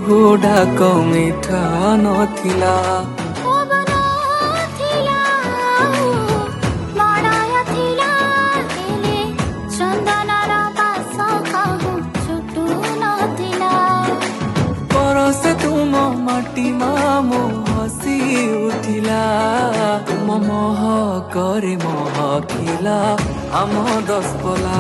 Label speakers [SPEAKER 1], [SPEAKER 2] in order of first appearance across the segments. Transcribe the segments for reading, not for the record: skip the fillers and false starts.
[SPEAKER 1] କୁହୁ ଡାକ ମିଠା ନଥିଲା। ପରସେ ତୁମ ମାଟି ମାମୁ ହସି ଉଠିଲା। ତୁମ ମହକରେ ମହକିଲା ଆମ ଦଶପଲା।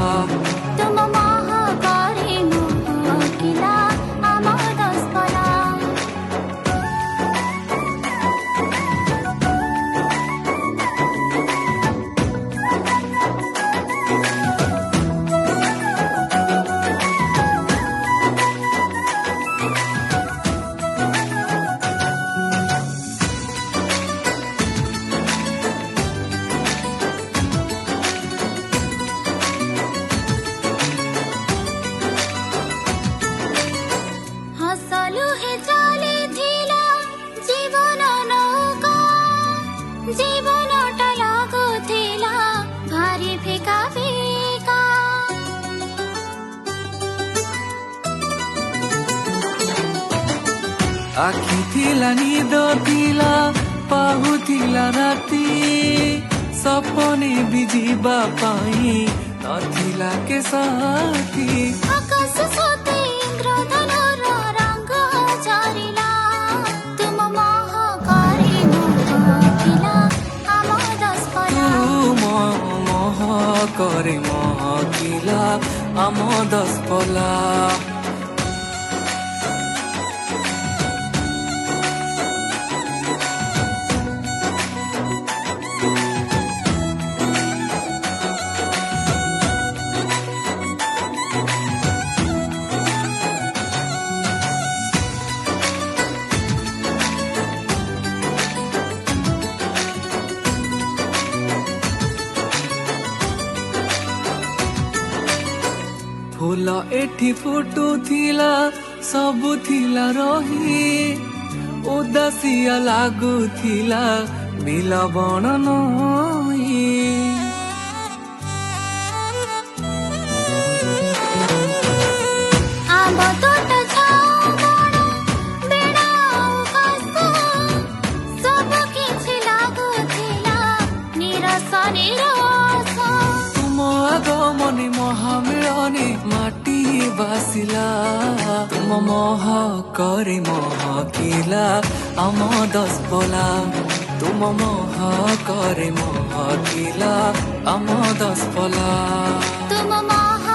[SPEAKER 2] জীবনটা লাগুଥିଲା ভারি ফিকা ফিকা।
[SPEAKER 1] ଆଖି ଥିଲା ନିଦ ଥିଲା ପାହୁଥିଲା ରାତି। ସପନେ ବି ଯିବା ପାଇଁ ନଥିଲା କେ ସାଥୀ।
[SPEAKER 2] ଆକାଶ ସତେ ଇନ୍ଦ୍ରଧନୁର ରଙ୍ଗ ଝରିଲା। ତୁମ ମହକରେ ମହକିଲା ଆମ ଦଶପଲା।
[SPEAKER 1] ତୁମ ମହକରେ ମହକିଲା ଆମ ଦଶପଲା। ଫୁଲ ଏଠି ଫୁଟୁଥିଲା ସବୁ ଥିଲା ରହି। ଉଦାସିଆ ଲାଗୁଥିଲା ବିଲ ବଣ ନଈ।
[SPEAKER 2] ଆମ୍ବ ତୋଟ ଝାଉ ବଣ ବେଣା ଆଉ ଘାସ ସବୁ କିଛି ଲାଗୁଥିଲା ନିରସ ନିରସ।
[SPEAKER 1] ତୁମ ଆଗମନେ ମହାମିଳନେ ମାଟି ବାସିଲା। ତୁମ ମହକରେ ମହକିଲା ଆମ ଦଶପଲା। ତୁମ ମହକରେ ମହକିଲା ଆମ ଦଶପଲା।
[SPEAKER 2] ତୁମ ମହ